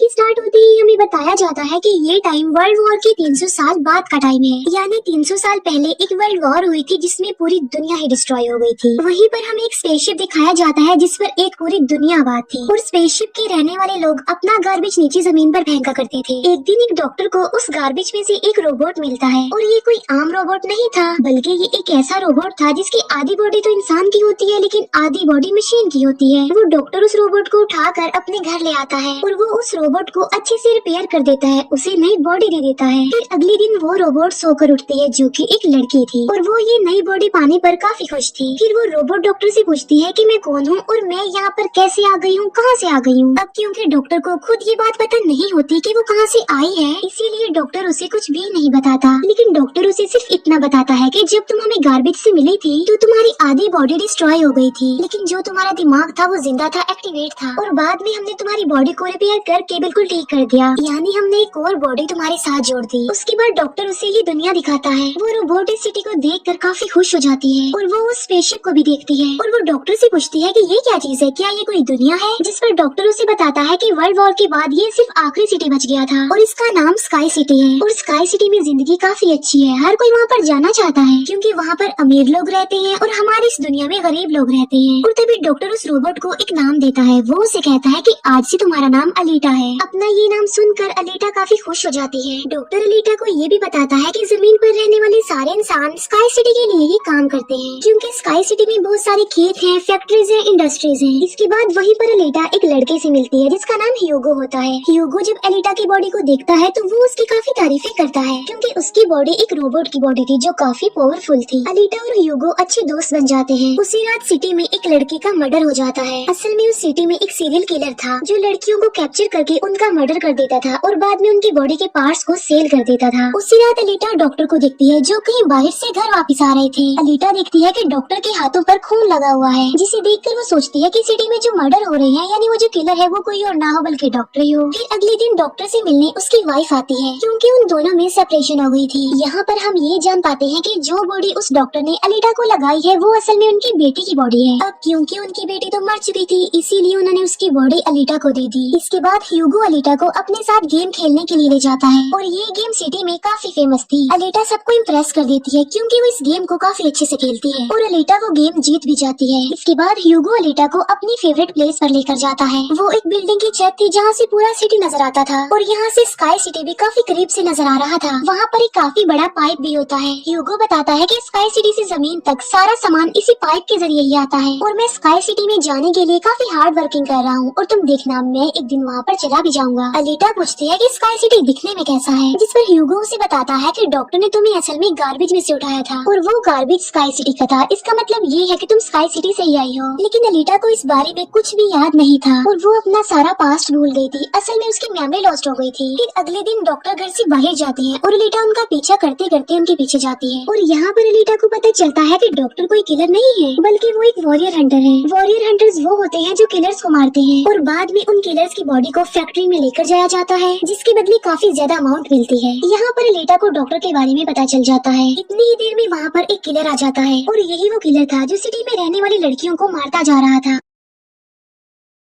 कहानी स्टार्ट होते ही हमें बताया जाता है कि ये टाइम वर्ल्ड वॉर के 300 साल बाद का टाइम है। यानी 300 साल पहले एक वर्ल्ड वॉर हुई थी जिसमें पूरी दुनिया ही डिस्ट्रॉय हो गई थी। वहीं पर हमें एक स्पेसशिप दिखाया जाता है जिस पर एक पूरी दुनिया आबाद थी और स्पेसशिप के रहने वाले लोग अपना गार्बेज नीचे जमीन पर फेंका करते थे। एक दिन एक डॉक्टर को उस गार्बेज में से एक रोबोट मिलता है और ये कोई आम रोबोट नहीं था, बल्कि ये एक ऐसा रोबोट था जिसकी आधी बॉडी तो इंसान की होती है लेकिन आधी बॉडी मशीन की होती है। वो डॉक्टर उस रोबोट को उठाकर अपने घर ले आता है और वो उस रोबोट को अच्छे से रिपेयर कर देता है, उसे नई बॉडी दे देता है। फिर अगले दिन वो रोबोट सोकर उठती है जो कि एक लड़की थी और वो ये नई बॉडी पाने पर काफी खुश थी। फिर वो रोबोट डॉक्टर से पूछती है कि मैं कौन हूँ और मैं यहाँ पर कैसे आ गई हूँ, कहाँ से आ गई हूँ। अब क्योंकि डॉक्टर को खुद ये बात पता नहीं होती कि वो कहाँ से आई है, इसीलिए डॉक्टर उसे कुछ भी नहीं बताता। लेकिन डॉक्टर उसे सिर्फ इतना बताता है कि जब तुम हमें गार्बेज से मिली थी तो तुम्हारी आधी बॉडी डिस्ट्रॉय हो गई थी, लेकिन जो तुम्हारा दिमाग था वो जिंदा था, एक्टिवेट था, और बाद में हमने तुम्हारी बॉडी को रिपेयर करके बिल्कुल ठीक कर दिया। यानी हमने एक और बॉडी तुम्हारे साथ जोड़ दी। उसके बाद डॉक्टर उसे ये दुनिया दिखाता है। वो रोबोट इस सिटी को देखकर काफी खुश हो जाती है और वो उस स्पेसशिप को भी देखती है और वो डॉक्टर से पूछती है कि ये क्या चीज है, क्या ये कोई दुनिया है। जिस पर डॉक्टर उसे बताता है कि वर्ल्ड वॉर के बाद ये सिर्फ आखिरी सिटी बच गया था और इसका नाम स्काई सिटी है। और स्काई सिटी में जिंदगी काफी अच्छी है, हर कोई वहाँ पर जाना चाहता है क्योंकि वहाँ पर अमीर लोग रहते हैं और हमारी इस दुनिया में गरीब लोग रहते हैं। और तभी डॉक्टर उस रोबोट को एक नाम देता है। वो उसे कहता है कि आज से तुम्हारा नाम अलीटा है। अपना ये नाम सुनकर अलीटा काफी खुश हो जाती है। डॉक्टर अलीटा को ये भी बताता है कि जमीन पर रहने वाले सारे इंसान स्काई सिटी के लिए ही काम करते हैं क्योंकि स्काई सिटी में बहुत सारे खेत हैं, फैक्ट्रीज हैं, इंडस्ट्रीज हैं। इसके बाद वहीं पर अलीटा एक लड़के से मिलती है जिसका नाम ह्यूगो होता है। ह्यूगो जब अलीटा की बॉडी को देखता है तो वो उसकी काफी तारीफें करता है क्योंकि उसकी बॉडी एक रोबोट की बॉडी थी जो काफी पावरफुल थी। अलीटा और ह्यूगो अच्छे दोस्त बन जाते हैं। उसी रात सिटी में एक लड़के का मर्डर हो जाता है। असल में उस सिटी में एक सीरियल किलर था जो लड़कियों को कैप्चर करके उनका मर्डर कर देता था और बाद में उनकी बॉडी के पार्ट्स को सेल कर देता था। उसी रात अलीटा डॉक्टर को देखती है जो कहीं बाहर से घर वापस आ रहे थे। अलीटा देखती है कि डॉक्टर के हाथों पर खून लगा हुआ है, जिसे देखकर वो सोचती है कि सिटी में जो मर्डर हो रहे हैं यानी वो जो किलर है वो कोई और ना हो बल्कि डॉक्टर ही हो। फिर अगले दिन डॉक्टर से मिलने उसकी वाइफ आती है क्योंकि उन दोनों में सेपरेशन हो गई थी। यहाँ पर हम ये जान पाते हैं कि जो बॉडी उस डॉक्टर ने अलीटा को लगाई है वो असल में उनकी बेटी की बॉडी है। अब क्योंकि उनकी बेटी तो मर चुकी थी इसीलिए उन्होंने उसकी बॉडी अलीटा को दे दी। इसके बाद ह्यूगो अलीटा को अपने साथ गेम खेलने के लिए ले जाता है और ये गेम सिटी में काफी फेमस थी। अलीटा सबको इम्प्रेस कर देती है क्योंकि वो इस गेम को काफी अच्छे से खेलती है और अलीटा वो गेम जीत भी जाती है। इसके बाद ह्यूगो अलीटा को अपनी फेवरेट प्लेस पर लेकर जाता है। वो एक बिल्डिंग की छत थी जहाँ से पूरा सिटी नजर आता था और यहाँ से स्काई सिटी भी काफी करीब से नजर आ रहा था। वहाँ पर एक काफी बड़ा पाइप भी होता है। ह्यूगो बताता है कि स्काई सिटी से जमीन तक सारा सामान इसी पाइप के जरिए ही आता है और मैं स्काई सिटी में जाने के लिए काफी हार्ड वर्किंग कर रहा हूँ और तुम देखना मैं एक दिन वहाँ पर चला भी जाऊंगा। अलीटा पूछती है कि स्काई सिटी दिखने में कैसा है, जिस पर ह्यूगो उसे बताता है कि डॉक्टर ने तुम्हें असल में गार्बेज में से उठाया था और वो गार्बेज स्काई सिटी का था। इसका मतलब ये है कि तुम स्काई सिटी से ही आई हो। लेकिन अलीटा को इस बारे में कुछ भी याद नहीं था और वो अपना सारा पास्ट भूल गई थी। असल में उसकी मेमोरी लॉस्ट हो गई थी। फिर अगले दिन डॉक्टर घर से बाहर जाते हैं और अलीटा उनका पीछा करते करते उनके पीछे जाती है और यहाँ पर अलीटा को पता चलता है कि डॉक्टर कोई किलर नहीं है बल्कि वो एक वॉरियर हंटर है। वॉरियर हंटर्स वो होते हैं जो किलर्स को मारते हैं और बाद में उन किलर्स की बॉडी को फैक्ट्री में लेकर जाया जाता है जिसके बदले काफी ज्यादा अमाउंट मिलती है। यहाँ पर अलीटा को डॉक्टर के बारे में पता चल जाता है। इतनी ही देर में वहाँ पर एक किलर आ जाता है और यही वो किलर था जो सिटी में रहने वाली लड़कियों को मारता जा रहा था।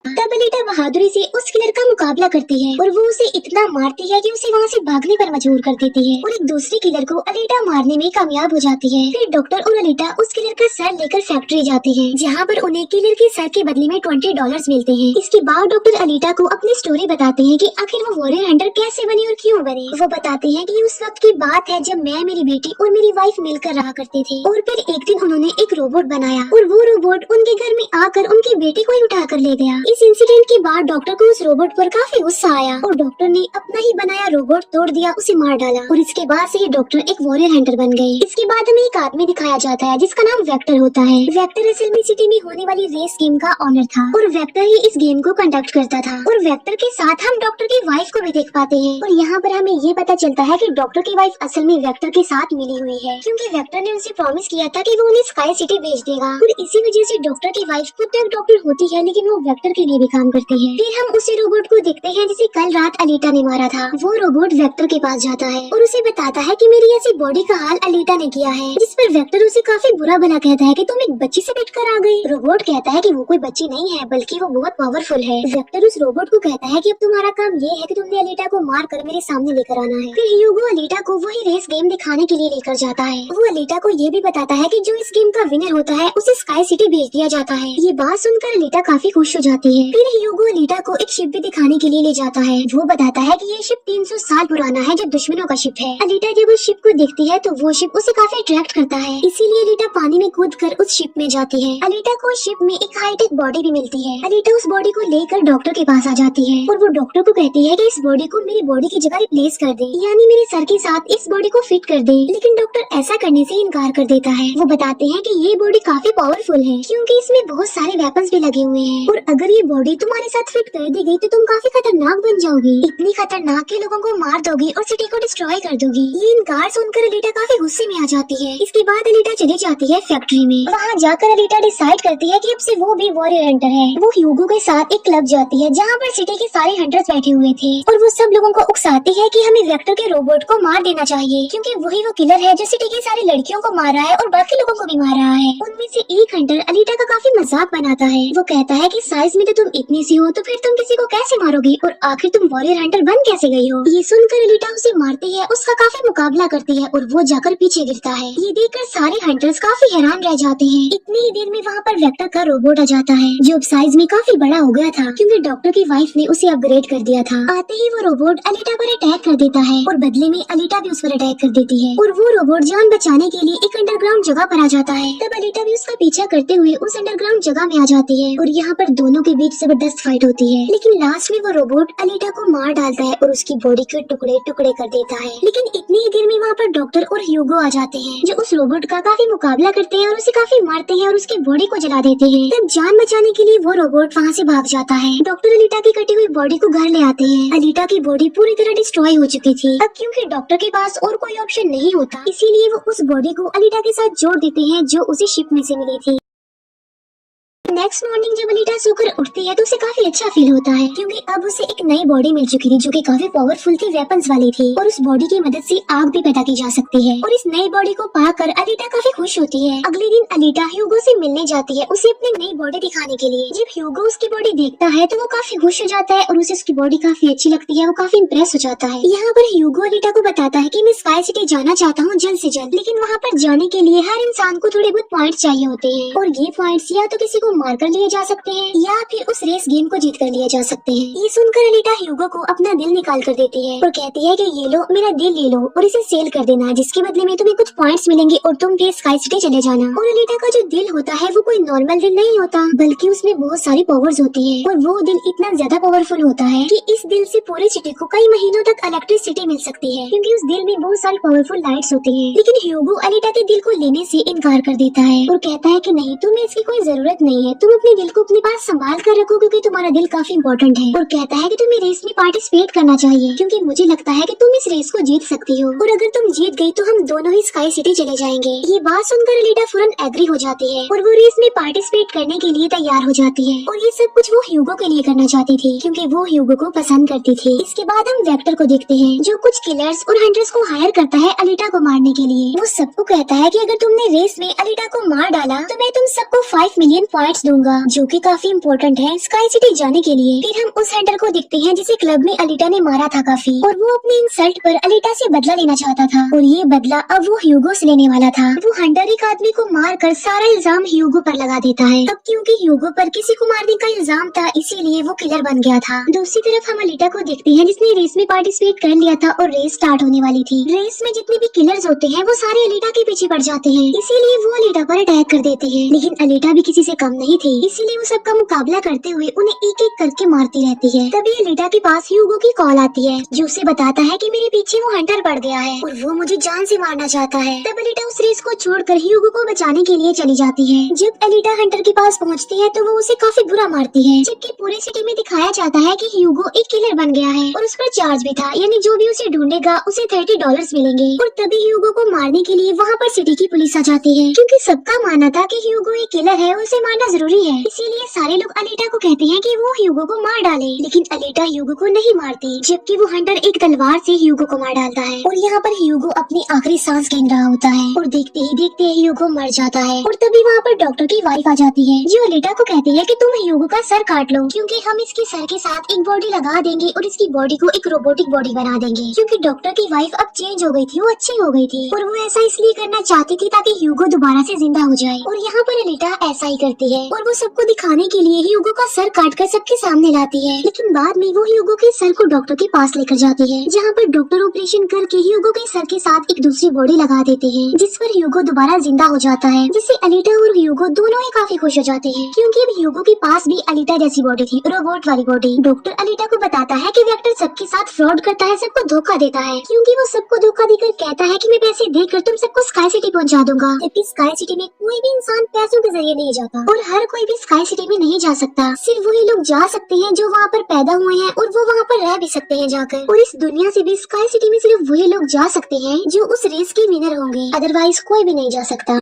तब अलीटा बहादुरी से उस किलर का मुकाबला करती है और वो उसे इतना मारती है कि उसे वहाँ से भागने पर मजबूर कर देती है और एक दूसरे किलर को अलीटा मारने में कामयाब हो जाती है। फिर डॉक्टर और अलीटा उस किलर का सर लेकर फैक्ट्री जाती है जहाँ पर उन्हें किलर के सर के बदले में $20 मिलते हैं। इसके बाद डॉक्टर अलीटा को अपनी स्टोरी बताते हैं कि आखिर वो वॉरियर हंटर कैसे बनी और क्यों बने। वो बताते हैं कि उस वक्त की बात है जब मैं, मेरी बेटी और मेरी वाइफ मिलकर रहा करते थे और फिर एक दिन उन्होंने एक रोबोट बनाया और वो रोबोट उनके घर में आकर उनकी बेटी को ही उठा कर ले गया। इस इंसिडेंट के बाद डॉक्टर को उस रोबोट पर काफी गुस्सा आया और डॉक्टर ने अपना ही बनाया रोबोट तोड़ दिया, उसे मार डाला और इसके बाद से ही डॉक्टर एक वॉरियर हंटर बन गए। इसके बाद हमें एक आदमी दिखाया जाता है जिसका नाम वेक्टर होता है। वेक्टर असल में सिटी में होने वाली रेस गेम का ऑनर था और वेक्टर ही इस गेम को कंडक्ट करता था और वेक्टर के साथ हम डॉक्टर की वाइफ को भी देख पाते हैं और यहाँ पर हमें ये पता चलता है कि डॉक्टर की वाइफ असल में वेक्टर के साथ मिली हुई है क्योंकि वेक्टर ने उनसे प्रॉमिस किया था कि वो उन्हें स्काई सिटी भेज देगा और इसी वजह से डॉक्टर की वाइफ खुद तक डॉक्टर होती है लेकिन वो वेक्टर के के लिए भी काम करती है। फिर हम उसी रोबोट को देखते हैं जिसे कल रात अलीटा ने मारा था। वो रोबोट वेक्टर के पास जाता है और उसे बताता है कि मेरी ऐसी बॉडी का हाल अलीटा ने किया है, जिस पर वेक्टर उसे काफी बुरा भला कहता है कि तुम एक बच्ची से बैठकर आ गई। रोबोट कहता है कि वो कोई बच्ची नहीं है बल्कि वो बहुत पावरफुल है। वेक्टर उस रोबोट को कहता है कि अब तुम्हारा काम ये है कि तुमने अलीटा को मार कर मेरे सामने लेकर आना है। फिर ह्यूगो अलीटा को वही रेस गेम दिखाने के लिए लेकर जाता है। वो अलीटा को ये भी बताता है कि जो इस गेम का विनर होता है उसे स्काई सिटी भेज दिया जाता है। ये बात सुनकर अलीटा काफी खुश हो जाती है। फिर ह्यूगो अलीटा को एक शिप भी दिखाने के लिए ले जाता है। वो बताता है कि ये शिप 300 साल पुराना है, जो दुश्मनों का शिप है। अलीटा जब उस शिप को देखती है तो वो शिप उसे काफी अट्रैक्ट करता है, इसीलिए अलीटा पानी में कूदकर उस शिप में जाती है। अलीटा को उस शिप में एक हाईटेक बॉडी भी मिलती है। अलीटा उस बॉडी को लेकर डॉक्टर के पास आ जाती है और वो डॉक्टर को कहती है कि इस बॉडी को मेरी बॉडी की जगह रिप्लेस कर दे, यानी मेरे सर के साथ इस बॉडी को फिट कर दे। लेकिन डॉक्टर ऐसा करने से इनकार कर देता है। वो बताते हैं कि ये बॉडी काफी पावरफुल है क्योंकि इसमें बहुत सारे वेपन्स भी लगे हुए हैं और अगर ये बॉडी तुम्हारे साथ फिट कर दी गई तो तुम काफी खतरनाक बन जाओगी। इतनी खतरनाक के लोगों को मार दोगी और सिटी को डिस्ट्रॉय कर दोगी। ये इनकार सुनकर अलीटा काफी गुस्से में आ जाती है। इसके बाद अलीटा चली जाती है फैक्ट्री में। वहाँ जाकर अलीटा डिसाइड करती है कि अब से वो भी वॉरियर हंटर है। वो ह्यूगो के साथ एक क्लब जाती है जहाँ पर सिटी के सारे हंटर्स बैठे हुए थे और वो सब लोगों को उकसाती है कि हमें वेक्टर के रोबोट को मार देना चाहिए क्योंकि वही वो किलर है जो सिटी की सारी लड़कियों को मार रहा है और बाकी लोगों को भी मार रहा है। उनमें से एक हंटर अलीटा का काफी मजाक बनाता है। वो कहता है कि साइज में तो तुम इतनी सी हो तो फिर तुम किसी को कैसे मारोगी और आखिर तुम वॉरियर हंटर बन कैसे गई हो। ये सुनकर अलीटा उसे मारती है, उसका काफी मुकाबला करती है और वो जाकर पीछे गिरता है। ये देखकर सारे हंटर्स काफी हैरान रह जाते हैं। इतनी ही देर में वहाँ पर वेक्टर का रोबोट आ जाता है जो अब साइज में काफी बड़ा हो गया था क्योंकि डॉक्टर की वाइफ ने उसे अपग्रेड कर दिया था। आते ही वो रोबोट अलीटा पर अटैक कर देता है और बदले में अलीटा भी उस पर अटैक कर देती है और वो रोबोट जान बचाने के लिए एक अंडरग्राउंड जगह पर आ जाता है। तब अलीटा भी उसका पीछा करते हुए उस अंडरग्राउंड जगह में आ जाती है और यहाँ पर दोनों के बीच जबरदस्त फाइट होती है। लेकिन लास्ट में वो रोबोट अलीटा को मार डालता है और उसकी बॉडी के टुकड़े टुकड़े कर देता है। लेकिन इतनी ही देर में वहाँ पर डॉक्टर और ह्यूगो आ जाते हैं जो उस रोबोट का काफी मुकाबला करते हैं और उसे काफी मारते हैं और उसकी बॉडी को जला देते हैं। तब जान बचाने के लिए वो रोबोट वहाँ से भाग जाता है। डॉक्टर अलीटा की कटी हुई बॉडी को घर ले आते हैं। अलीटा की बॉडी पूरी तरह डिस्ट्रॉय हो चुकी थी। अब क्योंकि डॉक्टर के पास और कोई ऑप्शन नहीं होता इसीलिए वो उस बॉडी को अलीटा के साथ जोड़ देते हैं जो उसे शिप में से मिली थी। नेक्स्ट मॉर्निंग जब अलीटा सोकर उठती है तो उसे काफी अच्छा फील होता है क्योंकि अब उसे एक नई बॉडी मिल चुकी थी जो कि काफी पावरफुल थी, वेपन्स वाली थी और उस बॉडी की मदद से आग भी पैदा की जा सकती है और इस नई बॉडी को पाकर अलीटा काफी खुश होती है। अगले दिन अलीटा ह्यूगो से मिलने जाती है उसे अपनी नई बॉडी दिखाने के लिए। जब ह्यूगो उसकी बॉडी देखता है तो वो काफी खुश हो जाता है और उसे उसकी बॉडी काफी अच्छी लगती है। वो काफी इम्प्रेस हो जाता है। यहाँ पर ह्यूगो अलीटा को बताता है कि मैं स्काई सिटी जाना चाहता हूँ जल्द से जल्द, लेकिन वहाँ पर जाने के लिए हर इंसान को थोड़े बहुत पॉइंट्स चाहिए होते हैं और ये पॉइंट्स या तो किसी को मारकर लिए जा सकते हैं या फिर उस रेस गेम को जीत कर लिए जा सकते हैं। ये सुनकर अलीटा ह्यूगो को अपना दिल निकाल कर देती है और कहती है कि ये लो मेरा दिल ले लो और इसे सेल कर देना, जिसके बदले में तुम्हें कुछ पॉइंट्स मिलेंगे और तुम फिर स्काई सिटी चले जाना। और अलीटा का जो दिल होता है वो कोई नॉर्मल दिल नहीं होता बल्कि उसमें बहुत सारी पावर्स होती है और वो दिल इतना ज्यादा पावरफुल होता है कि इस दिल से पूरी सिटी को कई महीनों तक इलेक्ट्रिसिटी मिल सकती है क्योंकि उस दिल में बहुत सारी पावरफुल लाइट्स होती है। लेकिन ह्यूगो अलीटा के दिल को लेने से इनकार कर देता है और कहता है कि नहीं, तुम्हें इसकी कोई जरूरत नहीं है, तुम अपने दिल को अपने पास संभाल कर रखो क्योंकि तुम्हारा दिल काफी इम्पोर्टेंट है। और कहता है कि तुम्हें रेस में पार्टिसिपेट करना चाहिए क्योंकि मुझे लगता है कि तुम इस रेस को जीत सकती हो और अगर तुम जीत गई तो हम दोनों ही स्काई सिटी चले जाएंगे। ये बात सुनकर अलीटा फौरन एग्री हो जाती है और वो रेस में पार्टिसिपेट करने के लिए तैयार हो जाती है और ये सब कुछ वो ह्यूगो के लिए करना चाहती थी क्योंकि वो ह्यूगो को पसंद करती थी। इसके बाद हम वेक्टर को देखते हैं जो कुछ किलर्स और हंटर्स को हायर करता है अलीटा को मारने के लिए। वो सबको कहता है कि अगर तुमने रेस में अलीटा को मार डाला तो मैं तुम सबको 5 मिलियन पॉइंट्स दूंगा जो कि काफी इम्पोर्टेंट है स्काई सिटी जाने के लिए। फिर हम उस हंटर को देखते हैं जिसे क्लब में अलीटा ने मारा था काफी और वो अपनी इंसल्ट पर अलीटा से बदला लेना चाहता था और ये बदला अब वो ह्यूगो से लेने वाला था। वो हंटर एक आदमी को मार कर सारा इल्जाम ह्यूगो पर लगा देता है। अब क्योंकि ह्यूगो पर किसी को मारने का इल्जाम था इसीलिए वो किलर बन गया था। दूसरी तरफ हम अलीटा को देखते हैं जिसने रेस में पार्टिसिपेट कर लिया था और रेस स्टार्ट होने वाली थी। रेस में जितने भी किलर्स होते हैं वो सारे अलीटा के पीछे पड़ जाते हैं इसीलिए वो अलीटा पर अटैक कर देते हैं। लेकिन अलीटा भी किसी से कम नहीं थी इसीलिए वो सबका मुकाबला करते हुए उन्हें एक एक करके मारती रहती है। तभी अलीटा के पास ह्यूगो की कॉल आती है जो उसे बताता है कि मेरे पीछे वो हंटर पड़ गया है और वो मुझे जान से मारना चाहता है। तब अलीटा उस रेस को छोड़कर ह्यूगो को बचाने के लिए चली जाती है। जब अलीटा हंटर के पास पहुंचती है तो वो उसे काफी बुरा मारती है जबकि पूरी सिटी में दिखाया जाता है कि ह्यूगो एक किलर बन गया है और उस पर चार्ज भी था, यानी जो भी उसे ढूंढेगा उसे $30 मिलेंगे। और तभी ह्यूगो को मारने के लिए वहाँ पर सिटी की पुलिस आ जाती है क्योंकि सबका मानना था कि ह्यूगो एक किलर है, उसे मारना जरूरी है। इसीलिए सारे लोग अलीटा को कहते हैं कि वो ह्यूगो को मार डाले, लेकिन अलीटा ह्यूगो को नहीं मारती, जबकि वो हंटर एक तलवार से ह्यूगो को मार डालता है। और यहाँ पर ह्यूगो अपनी आखिरी सांस गिन रहा होता है और देखते ही देखते ह्यूगो मर जाता है। और तभी वहाँ पर डॉक्टर की वाइफ आ जाती है, जो अलीटा को कहती है कि तुम ह्यूगो का सर काट लो, क्योंकि हम इसके सर के साथ एक बॉडी लगा देंगे और इसकी बॉडी को एक रोबोटिक बॉडी बना देंगे। क्योंकि डॉक्टर की वाइफ अब चेंज हो गई थी, वो अच्छी हो गई थी और वो ऐसा इसलिए करना चाहती थी ताकि ह्यूगो दोबारा से जिंदा हो जाए। और यहाँ पर अलीटा ऐसा ही करती है और वो सबको दिखाने के लिए ह्यूगो का सर काट कर सबके सामने लाती है। लेकिन बाद में वो ह्यूगो के सर को डॉक्टर के पास लेकर जाती है, जहाँ पर डॉक्टर ऑपरेशन करके ह्यूगो के सर के साथ एक दूसरी बॉडी लगा देते हैं, जिस पर ह्यूगो दोबारा जिंदा हो जाता है, जिससे अलीटा और ह्यूगो दोनों ही काफी खुश हो जाते हैं, क्योंकि अब ह्यूगो के पास भी अलीटा जैसी बॉडी थी, रोबोट वाली बॉडी। डॉक्टर अलीटा को बताता है कि वेक्टर सबके साथ फ्रॉड करता है, सबको धोखा देता है, क्योंकि वो सबको धोखा देकर कहता है कि मैं पैसे देकर तुम सबको स्काई सिटी पहुंचा दूंगा, जबकि स्काई सिटी में कोई भी इंसान पैसों के जरिए नहीं जाता और हर कोई भी स्काई सिटी में नहीं जा सकता। सिर्फ वही लोग जा सकते हैं जो वहाँ पर पैदा हुए हैं और वो वहाँ पर रह भी सकते हैं जाकर। और इस दुनिया से भी स्काई सिटी में सिर्फ वही लोग जा सकते हैं जो उस रेस के विनर होंगे, अदरवाइज कोई भी नहीं जा सकता।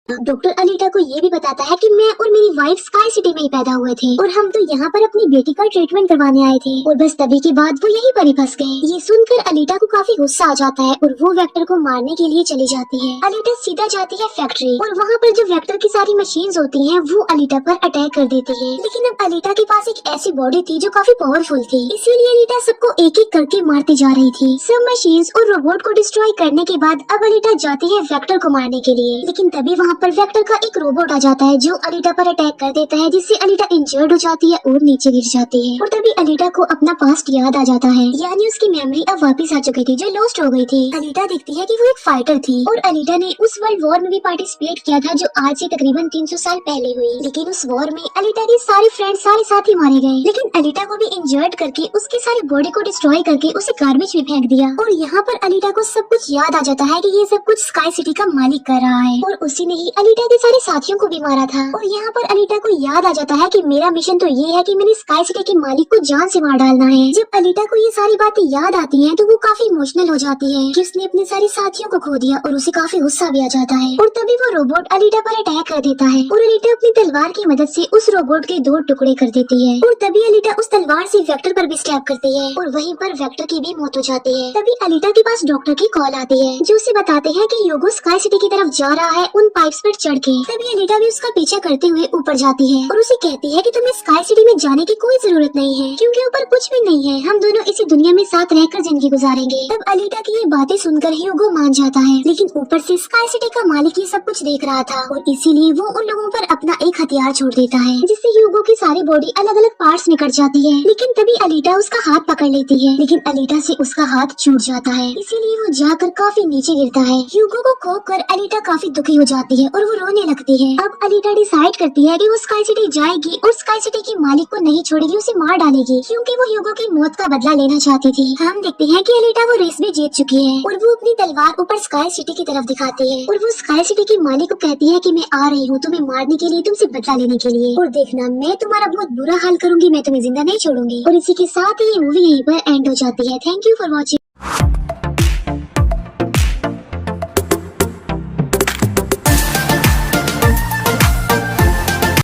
डॉक्टर अलीटा को ये भी बताता है कि मैं और मेरी वाइफ स्काई सिटी में ही पैदा हुए थे और हम तो यहाँ पर अपनी बेटी का ट्रीटमेंट करवाने आए थे, और बस तभी के बाद वो यहीं पर ही फंस गए। ये सुनकर अलीटा को काफी गुस्सा आ जाता है और वो वेक्टर को मारने के लिए चली जाती है। अलीटा सीधा जाती है फैक्ट्री और वहाँ पर जो वेक्टर की सारी मशीन्स होती हैं वो अलीटा पर अटैक कर देती है। लेकिन अब अलीटा के पास एक ऐसी बॉडी थी जो काफी पावरफुल थी, इसीलिए अलीटा सबको एक एक करके मारती जा रही थी। सब मशीन्स और रोबोट को डिस्ट्रॉय करने के बाद अब अलीटा जाती है वेक्टर को मारने के लिए, लेकिन तभी वहाँ पर वेक्टर का एक रोबोट आ जाता है जो अलीटा पर अटैक कर देता है, जिससे अलीटा इंजर्ड हो जाती है और नीचे गिर जाती है। और तभी अलीटा को अपना पास्ट याद आ जाता है, यानी उसकी मेमोरी अब वापस आ चुकी थी जो लॉस्ट हो गई थी। अलीटा देखती है कि वो एक फाइटर थी और अलीटा ने उस वर्ल्ड वॉर में भी पार्टिसिपेट किया था जो आज से तकरीबन 300 साल पहले हुई। लेकिन उस वॉर में अलीटा के सारे फ्रेंड सारे साथी मारे गए, लेकिन अलीटा को भी इंजर्ड करके उसकी सारी बॉडी को डिस्ट्रॉय करके उसे गार्बेज में फेंक दिया। और यहाँ पर अलीटा को सब कुछ याद आ जाता है कि ये सब कुछ स्काई सिटी का मालिक कर रहा है और उसी ने ही अलीटा के सारे साथियों को भी मारा था। और यहाँ पर अलीटा को याद आ जाता है कि मेरा मिशन तो ये है कि मैंने स्काई सिटी के मालिक को जान से मार डालना है। जब अलीटा को ये सारी बातें याद आती हैं तो वो काफी इमोशनल हो जाती है कि उसने अपने सारे साथियों को खो दिया और उसे काफी गुस्सा भी आ जाता है। और तभी वो रोबोट अलीटा पर अटैक कर देता है और अलीटा अपनी तलवार की मदद से उस रोबोट के 2 टुकड़े कर देती है। और तभी अलीटा उस तलवार से वेक्टर पर भी स्टैब करती है और वहीं पर वेक्टर की भी मौत हो जाती है। तभी अलीटा के पास डॉक्टर की कॉल आती है जो उसे बताते हैं कि ह्यूगो स्काई सिटी की तरफ जा रहा है उन पाइप्स पर चढ़ के। तभी अलीटा भी उसका पीछा करते हुए ऊपर जाती है और उसे कहती है कि तुम्हें स्काई सिटी में जाने की कोई जरूरत नहीं है, क्योंकि ऊपर कुछ भी नहीं है, हम दोनों इसी दुनिया में साथ रहकर जिंदगी गुजारेंगे। तब अलीटा की ये बातें सुनकर ह्यूगो मान जाता है, लेकिन ऊपर से स्काई सिटी का मालिक ये सब कुछ देख रहा था और इसीलिए वो उन लोगों पर अपना एक हथियार छोड़ देता है, जिससे ह्यूगो की सारी बॉडी अलग अलग पार्ट्स में कट जाती है। लेकिन तभी अलीटा उसका हाथ पकड़ लेती है, लेकिन अलीटा से उसका हाथ छूट जाता है, इसीलिए वो जाकर काफी नीचे गिरता है। ह्यूगो को खोकर अलीटा काफी दुखी हो जाती है और वो रोने लगती है। अब अलीटा डिसाइड करती है कि वो स्काई सिटी जाएगी और स्काई सिटी के मालिक को नहीं छोड़ेगी, उसे मार डालेगी, क्योंकि वो ह्यूगो की मौत का बदला लेना चाहती थी। हम देखते हैं कि अलीटा वो रेस भी जीत चुकी है और वो अपनी तलवार ऊपर स्काई सिटी की तरफ दिखाती है और वो स्काई सिटी के मालिक को कहती है कि मैं आ रही हूँ तुम्हें मारने के लिए, तुमसे बदला लेने के लिए, और देखना मैं तुम्हारा बहुत बुरा हाल करूंगी, मैं तुम्हें जिंदा नहीं छोड़ूंगी। और इसी के साथ ही ये मूवी यहीं पर एंड हो जाती है। Thank you for watching.